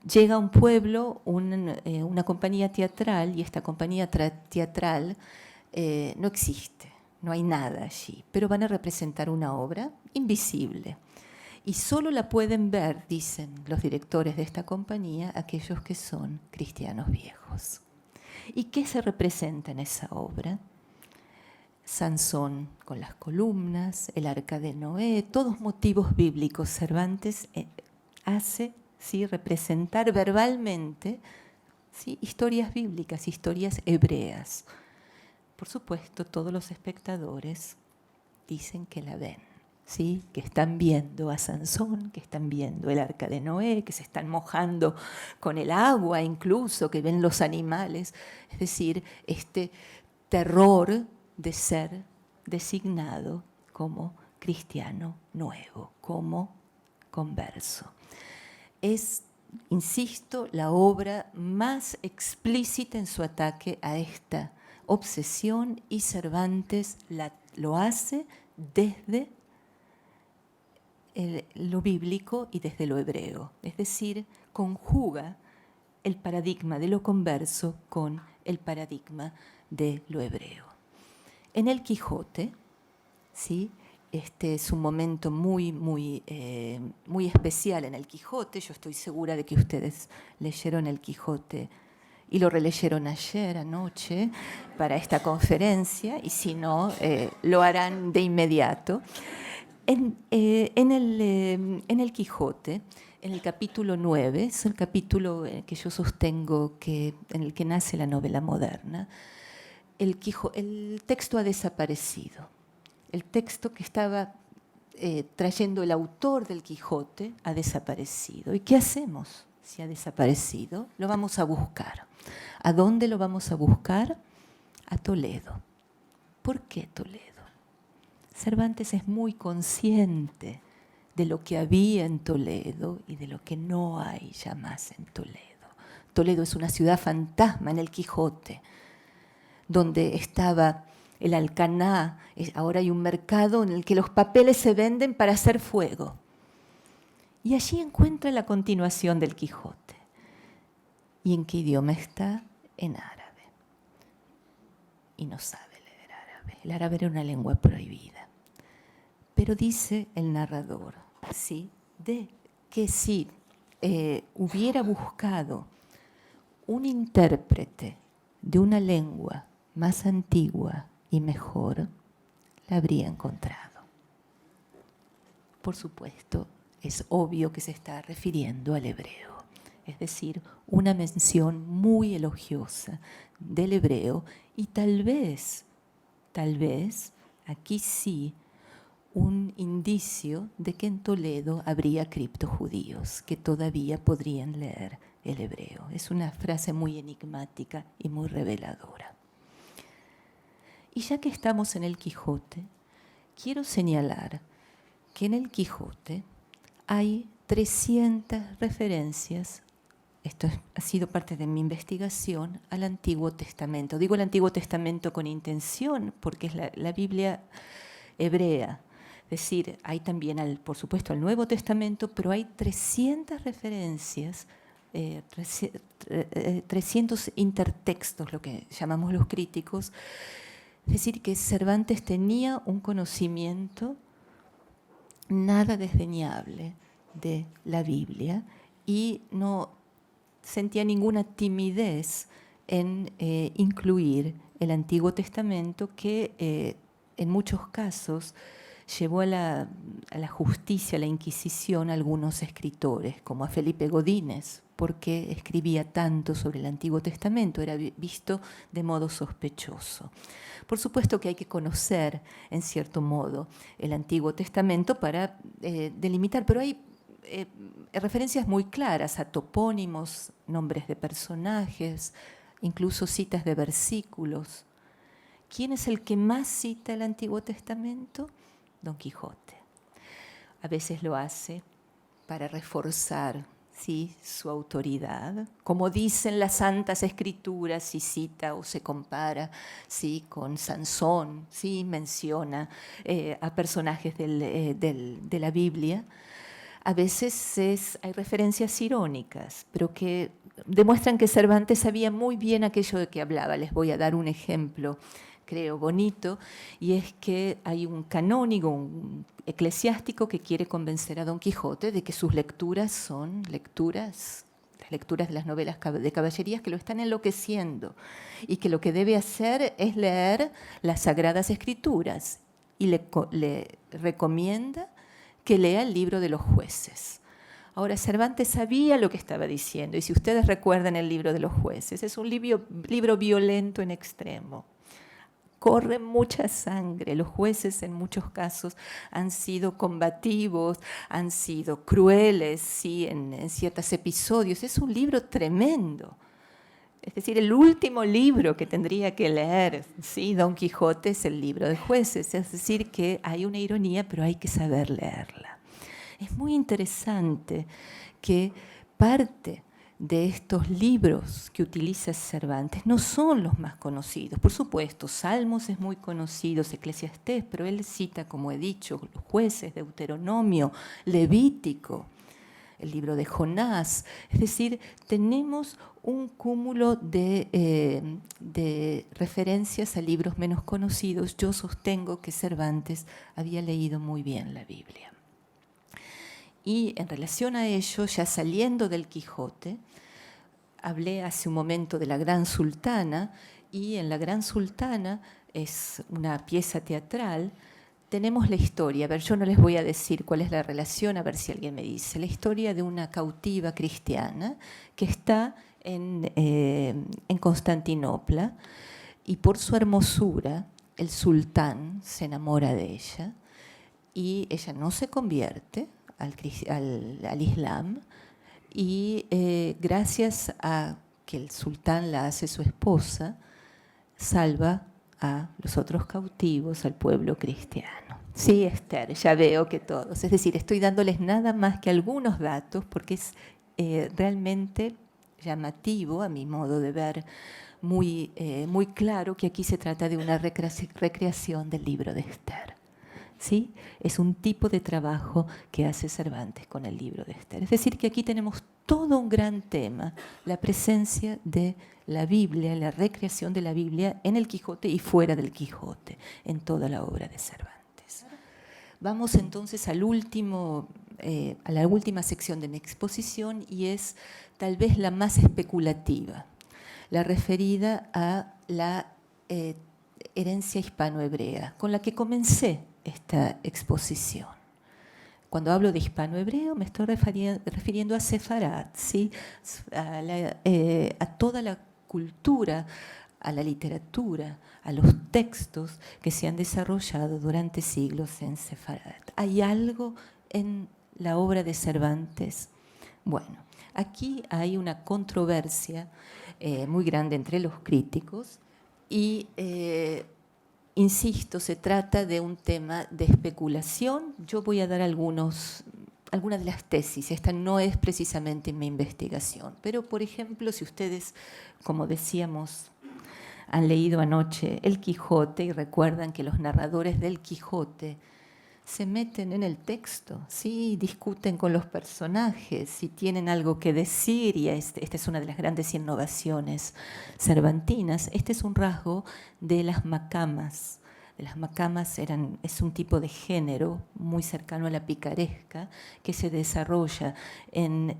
llega a un pueblo una compañía teatral y esta compañía teatral no existe, no hay nada allí, pero van a representar una obra invisible. Y solo la pueden ver, dicen los directores de esta compañía, aquellos que son cristianos viejos. ¿Y qué se representa en esa obra? Sansón con las columnas, el arca de Noé, todos motivos bíblicos. Cervantes hace, ¿sí?, representar verbalmente, ¿sí?, historias bíblicas, historias hebreas. Por supuesto, todos los espectadores dicen que la ven, ¿sí?, que están viendo a Sansón, que están viendo el arca de Noé, que se están mojando con el agua incluso, que ven los animales. Es decir, este terror de ser designado como cristiano nuevo, como converso. Es, insisto, la obra más explícita en su ataque a esta obsesión y Cervantes lo hace desde lo bíblico y desde lo hebreo. Es decir, conjuga el paradigma de lo converso con el paradigma de lo hebreo. En el Quijote, ¿sí?, este es un momento muy especial en el Quijote. Yo estoy segura de que ustedes leyeron el Quijote y lo releyeron ayer, anoche, para esta conferencia, y si no, lo harán de inmediato. En el Quijote, en el capítulo 9, es el capítulo que yo sostengo en el que nace la novela moderna, el texto ha desaparecido. El texto que estaba trayendo el autor del Quijote ha desaparecido. ¿Y qué hacemos si ha desaparecido? Lo vamos a buscar. ¿A dónde lo vamos a buscar? A Toledo. ¿Por qué Toledo? Cervantes es muy consciente de lo que había en Toledo y de lo que no hay ya más en Toledo. Toledo es una ciudad fantasma en el Quijote, donde estaba el Alcaná. Ahora hay un mercado en el que los papeles se venden para hacer fuego. Y allí encuentra la continuación del Quijote. ¿Y en qué idioma está? En árabe. Y no sabe leer árabe. El árabe era una lengua prohibida. Pero dice el narrador, ¿sí?, de que si hubiera buscado un intérprete de una lengua más antigua y mejor, la habría encontrado. Por supuesto, es obvio que se está refiriendo al hebreo, es decir, una mención muy elogiosa del hebreo y tal vez, aquí sí, un indicio de que en Toledo habría criptojudíos que todavía podrían leer el hebreo. Es una frase muy enigmática y muy reveladora. Y ya que estamos en el Quijote, quiero señalar que en el Quijote hay 300 referencias, ha sido parte de mi investigación, al Antiguo Testamento. Digo el Antiguo Testamento con intención porque es la Biblia hebrea. Es decir, hay también, por supuesto, al Nuevo Testamento, pero hay 300 referencias, 300 intertextos, lo que llamamos los críticos. Es decir, que Cervantes tenía un conocimiento nada desdeñable de la Biblia y no sentía ninguna timidez en incluir el Antiguo Testamento que en muchos casos llevó a la justicia, a la Inquisición, a algunos escritores, como a Felipe Godínez, porque escribía tanto sobre el Antiguo Testamento, era visto de modo sospechoso. Por supuesto que hay que conocer, en cierto modo, el Antiguo Testamento para delimitar, pero hay referencias muy claras a topónimos, nombres de personajes, incluso citas de versículos. ¿Quién es el que más cita el Antiguo Testamento? Don Quijote. A veces lo hace para reforzar, ¿sí?, su autoridad, como dicen las Santas Escrituras, si cita o se compara, ¿sí?, con Sansón, ¿sí?, menciona a personajes de la Biblia. A veces hay referencias irónicas, pero que demuestran que Cervantes sabía muy bien aquello de que hablaba. Les voy a dar un ejemplo, creo, bonito, y es que hay un canónigo, un eclesiástico que quiere convencer a Don Quijote de que sus lecturas son las lecturas de las novelas de caballerías que lo están enloqueciendo y que lo que debe hacer es leer las Sagradas Escrituras, y le recomienda que lea el libro de los jueces. Ahora, Cervantes sabía lo que estaba diciendo, y si ustedes recuerdan el libro de los jueces, es un libro violento en extremo. Corre mucha sangre. Los jueces en muchos casos han sido combativos, han sido crueles, ¿sí?, en ciertos episodios. Es un libro tremendo. Es decir, el último libro que tendría que leer, ¿sí?, Don Quijote, es el libro de jueces. Es decir, que hay una ironía, pero hay que saber leerla. Es muy interesante que parte de estos libros que utiliza Cervantes no son los más conocidos. Por supuesto, Salmos es muy conocido, Eclesiastés, pero él cita, como he dicho, los jueces, Deuteronomio, Levítico, el libro de Jonás. Es decir, tenemos un cúmulo de referencias a libros menos conocidos. Yo sostengo que Cervantes había leído muy bien la Biblia. Y en relación a ello, ya saliendo del Quijote, hablé hace un momento de La Gran Sultana, y en La Gran Sultana es una pieza teatral. Tenemos la historia, a ver, yo no les voy a decir cuál es la relación, a ver si alguien me dice, la historia de una cautiva cristiana que está en Constantinopla, y por su hermosura el sultán se enamora de ella, y ella no se convierte al Islam, y gracias a que el sultán la hace su esposa, salva a los otros cautivos, al pueblo cristiano. Sí, Esther, ya veo que todos. Es decir, estoy dándoles nada más que algunos datos porque es realmente llamativo, a mi modo de ver, muy claro que aquí se trata de una recreación del libro de Esther. ¿Sí? Es un tipo de trabajo que hace Cervantes con el libro de Esther. Es decir, que aquí tenemos todo un gran tema, la presencia de la Biblia, la recreación de la Biblia en el Quijote y fuera del Quijote, en toda la obra de Cervantes. Vamos entonces a la última sección de mi exposición, y es tal vez la más especulativa, la referida a la herencia hispano-hebrea, con la que comencé esta exposición. Cuando hablo de hispano-hebreo me estoy refiriendo a Sefarat, ¿sí?, a toda la cultura, a la literatura, a los textos que se han desarrollado durante siglos en Sefarat. ¿Hay algo en la obra de Cervantes? Bueno, aquí hay una controversia muy grande entre los críticos, y insisto, se trata de un tema de especulación. Yo voy a dar algunas de las tesis. Esta no es precisamente mi investigación, pero por ejemplo, si ustedes, como decíamos, han leído anoche El Quijote y recuerdan que los narradores del Quijote se meten en el texto, ¿sí? Discuten con los personajes, si tienen algo que decir, y esta es una de las grandes innovaciones cervantinas. Este es un rasgo de las macamas. Las macamas es un tipo de género muy cercano a la picaresca que se desarrolla en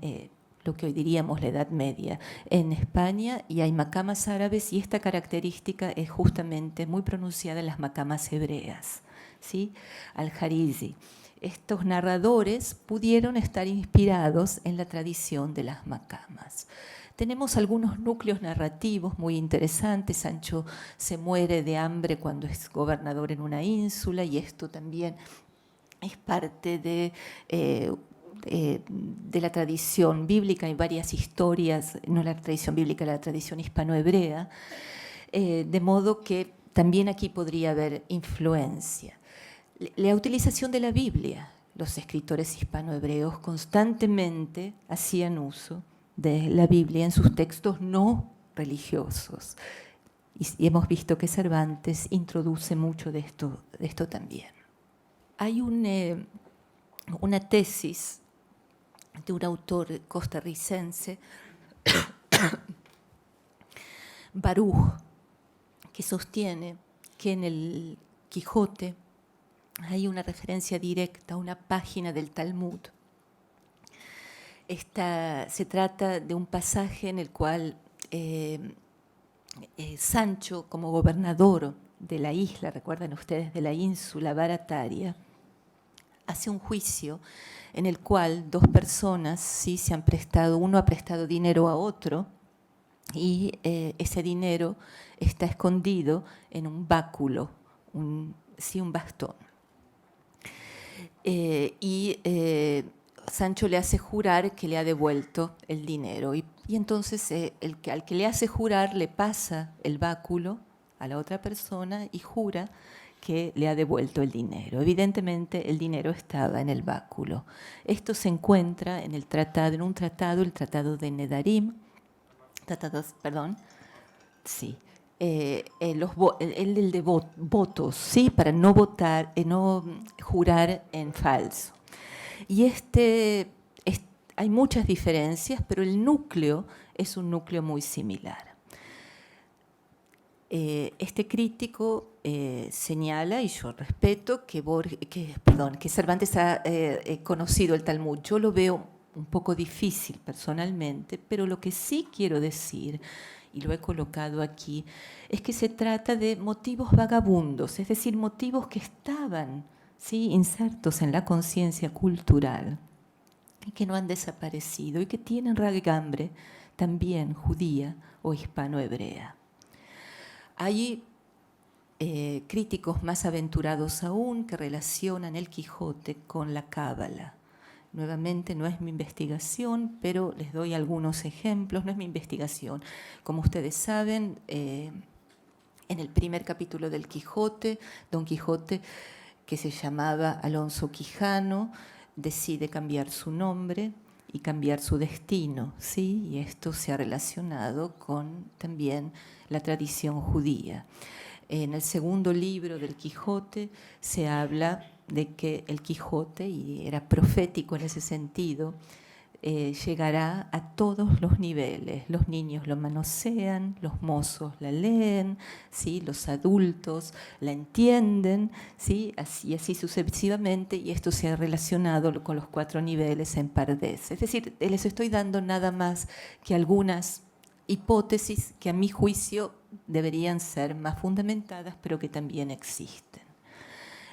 lo que hoy diríamos la Edad Media en España, y hay macamas árabes, y esta característica es justamente muy pronunciada en las macamas hebreas. ¿Sí? Al-Jarizi. Estos narradores pudieron estar inspirados en la tradición de las macamas. Tenemos algunos núcleos narrativos muy interesantes. Sancho se muere de hambre cuando es gobernador en una ínsula, y esto también es parte de la tradición bíblica. Hay varias historias, no la tradición bíblica, la tradición hispano-hebrea, de modo que también aquí podría haber influencia. La utilización de la Biblia. Los escritores hispano-hebreos constantemente hacían uso de la Biblia en sus textos no religiosos. Y hemos visto que Cervantes introduce mucho de esto también. Hay una tesis de un autor costarricense, Baruch, que sostiene que en el Quijote hay una referencia directa a una página del Talmud. Se trata de un pasaje en el cual Sancho, como gobernador de la isla, recuerdan ustedes, de la ínsula Barataria, hace un juicio en el cual dos personas ¿sí? Uno ha prestado dinero a otro, y ese dinero está escondido en un báculo, un bastón. Sancho le hace jurar que le ha devuelto el dinero, y entonces al que le hace jurar le pasa el báculo a la otra persona y jura que le ha devuelto el dinero. Evidentemente el dinero estaba en el báculo. Esto se encuentra en el Tratado de Nedarim, el de votos, ¿sí? Para no votar, no jurar en falso. Y hay muchas diferencias, pero el núcleo es un núcleo muy similar. Este crítico señala, y yo respeto, que Cervantes ha conocido el Talmud. Yo lo veo un poco difícil personalmente, pero lo que sí quiero decir, y lo he colocado aquí, es que se trata de motivos vagabundos, es decir, motivos que estaban ¿sí? insertos en la conciencia cultural y que no han desaparecido y que tienen raigambre también judía o hispano-hebrea. Hay críticos más aventurados aún que relacionan el Quijote con la Cábala. Nuevamente no es mi investigación, pero les doy algunos ejemplos. No es mi investigación. Como ustedes saben, en el primer capítulo del Quijote, Don Quijote, que se llamaba Alonso Quijano, decide cambiar su nombre y cambiar su destino, ¿sí? Y esto se ha relacionado con también la tradición judía. En el segundo libro del Quijote se habla de que el Quijote, y era profético en ese sentido, llegará a todos los niveles. Los niños lo manosean, los mozos la leen, ¿sí? Los adultos la entienden, ¿sí? así sucesivamente, y esto se ha relacionado con los 4 niveles en Pardés. Es decir, les estoy dando nada más que algunas hipótesis que a mi juicio deberían ser más fundamentadas, pero que también existen.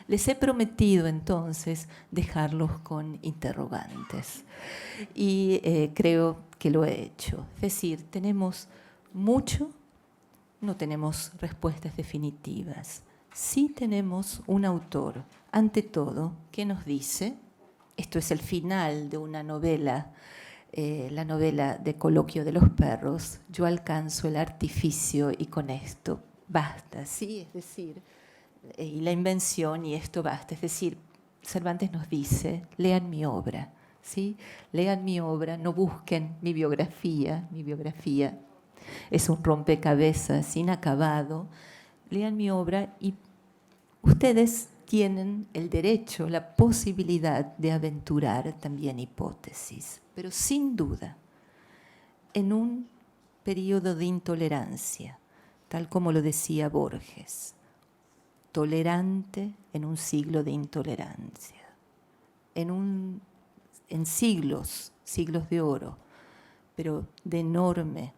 Les he prometido entonces dejarlos con interrogantes y creo que lo he hecho. Es decir, tenemos mucho, no tenemos respuestas definitivas. Sí tenemos un autor, ante todo, que nos dice, esto es el final de una novela, la novela de Coloquio de los Perros, yo alcanzo el artificio y con esto basta, ¿sí? Es decir, y la invención, y esto basta. Es decir, Cervantes nos dice, lean mi obra, ¿sí? Lean mi obra, no busquen mi biografía es un rompecabezas inacabado. Lean mi obra y ustedes tienen el derecho, la posibilidad de aventurar también hipótesis, pero sin duda, en un periodo de intolerancia, tal como lo decía Borges, tolerante en un siglo de intolerancia, en siglos de oro, pero de enorme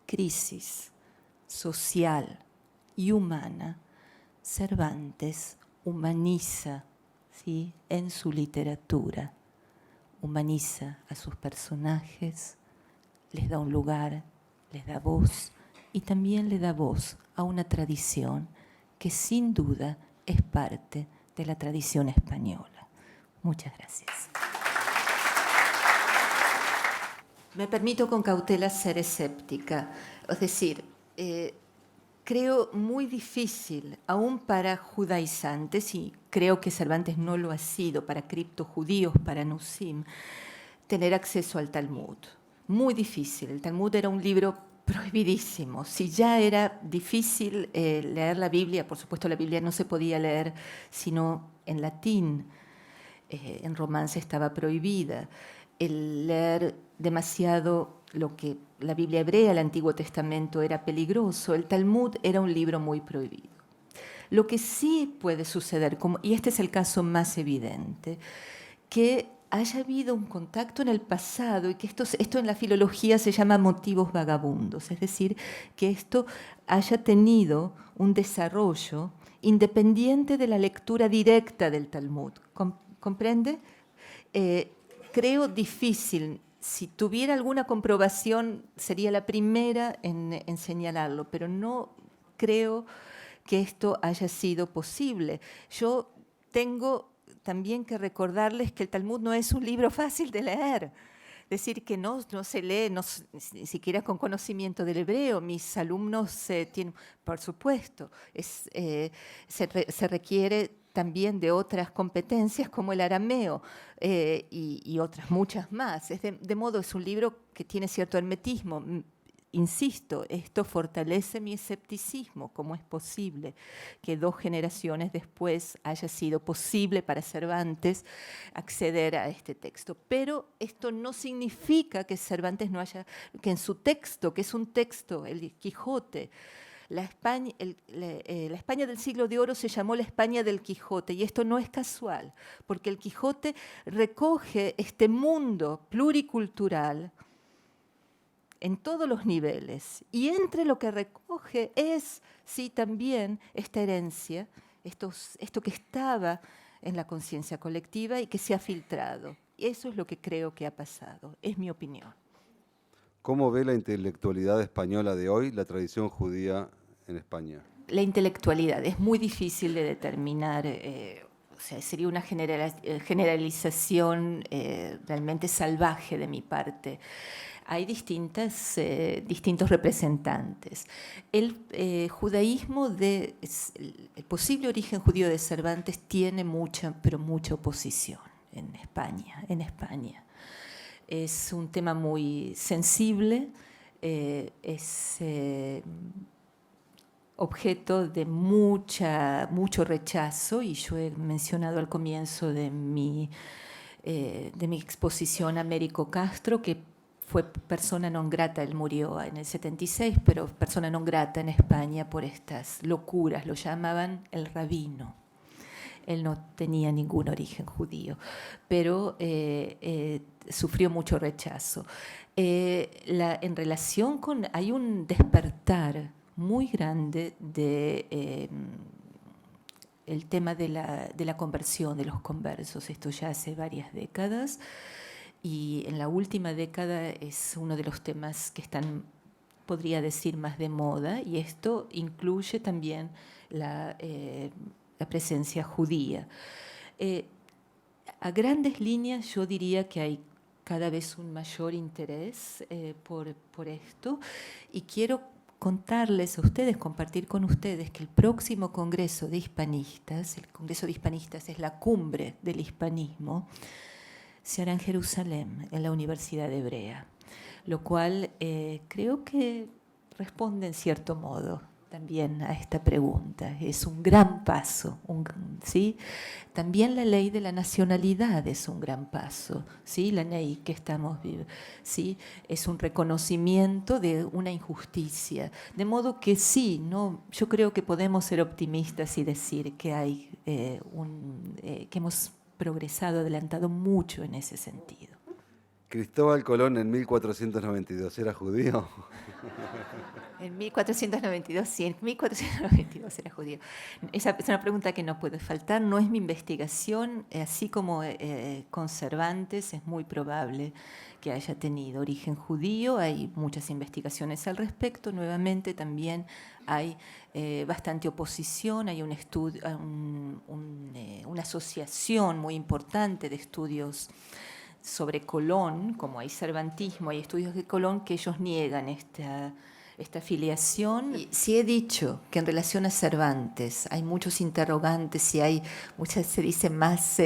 crisis social y humana. Cervantes humaniza, ¿sí?, en su literatura, humaniza a sus personajes, les da un lugar, les da voz y también le da voz a una tradición que sin duda es parte de la tradición española. Muchas gracias. Me permito con cautela ser escéptica, es decir, creo muy difícil, aún para judaizantes, y creo que Cervantes no lo ha sido para criptojudíos, para Nusim, tener acceso al Talmud. Muy difícil. El Talmud era un libro prohibidísimo. Si ya era difícil leer la Biblia, por supuesto la Biblia no se podía leer sino en latín, en romance estaba prohibida. El leer demasiado lo que la Biblia hebrea, el Antiguo Testamento, era peligroso. El Talmud era un libro muy prohibido. Lo que sí puede suceder, y este es el caso más evidente, que haya habido un contacto en el pasado y que esto en la filología se llama motivos vagabundos, es decir, que esto haya tenido un desarrollo independiente de la lectura directa del Talmud. ¿Comprende? Creo difícil. Si tuviera alguna comprobación, sería la primera en señalarlo, pero no creo que esto haya sido posible. Yo tengo también que recordarles que el Talmud no es un libro fácil de leer. Decir que no se lee ni siquiera con conocimiento del hebreo. Mis alumnos tienen, por supuesto, se requiere también de otras competencias como el arameo y otras muchas más. De modo, es un libro que tiene cierto hermetismo. Insisto, esto fortalece mi escepticismo. ¿Cómo es posible que 2 generaciones después haya sido posible para Cervantes acceder a este texto? Pero esto no significa que Cervantes no haya, que en su texto, que es un texto, el Quijote, la España del siglo de oro se llamó la España del Quijote, y esto no es casual, porque el Quijote recoge este mundo pluricultural en todos los niveles, y entre lo que recoge es, sí, también esta herencia, esto que estaba en la conciencia colectiva y que se ha filtrado. Eso es lo que creo que ha pasado, es mi opinión. ¿Cómo ve la intelectualidad española de hoy la tradición judía en España? La intelectualidad es muy difícil de determinar, o sea, sería una generalización realmente salvaje de mi parte. Hay distintos representantes. El judaísmo, el posible origen judío de Cervantes tiene mucha, pero mucha oposición en España. Es un tema muy sensible, es objeto de mucho rechazo, y yo he mencionado al comienzo de mi exposición a Américo Castro, que fue persona non grata. Él murió en el 76, pero persona non grata en España por estas locuras. Lo llamaban el rabino. Él no tenía ningún origen judío, pero sufrió mucho rechazo. En relación con... Hay un despertar muy grande de... el tema de la conversión, de los conversos. Esto ya hace varias décadas, y en la última década es uno de los temas que están, podría decir, más de moda, y esto incluye también la presencia judía. A grandes líneas yo diría que hay cada vez un mayor interés por esto, y quiero contarles a ustedes, compartir con ustedes que el próximo Congreso de Hispanistas, el Congreso de Hispanistas es la cumbre del hispanismo, se hará en Jerusalén, en la Universidad Hebrea, lo cual creo que responde en cierto modo también a esta pregunta. Es un gran paso, ¿sí? También la ley de la nacionalidad es un gran paso, ¿sí? La ley que estamos viviendo, ¿sí? Es un reconocimiento de una injusticia. De modo que sí, ¿no? Yo creo que podemos ser optimistas y decir que hay que hemos progresado, adelantado mucho en ese sentido. Cristóbal Colón en 1492, ¿era judío? En 1492, sí, en 1492 era judío. Esa es una pregunta que no puede faltar, no es mi investigación, así como con Cervantes es muy probable que haya tenido origen judío, hay muchas investigaciones al respecto, nuevamente también hay bastante oposición, hay un estudio, una asociación muy importante de estudios sobre Colón, como hay cervantismo, hay estudios de Colón que ellos niegan esta filiación. Y sí he dicho que en relación a Cervantes hay muchos interrogantes y hay muchas, se dice, más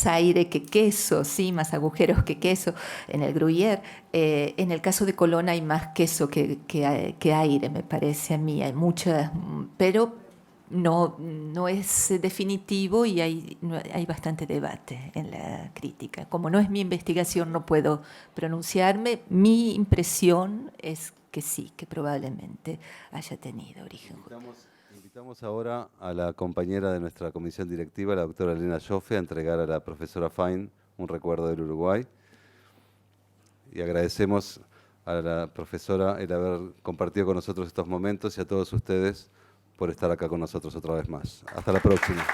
aire que queso, ¿sí? Más agujeros que queso en el Gruyère. En el caso de Colón hay más queso que aire, me parece a mí. Hay muchas, pero no es definitivo y hay bastante debate en la crítica. Como no es mi investigación, no puedo pronunciarme. Mi impresión es que sí, que probablemente haya tenido origen judío. Invitamos ahora a la compañera de nuestra comisión directiva, la doctora Elena Joffe, a entregar a la profesora Fine un recuerdo del Uruguay. Y agradecemos a la profesora el haber compartido con nosotros estos momentos y a todos ustedes por estar acá con nosotros otra vez más. Hasta la próxima.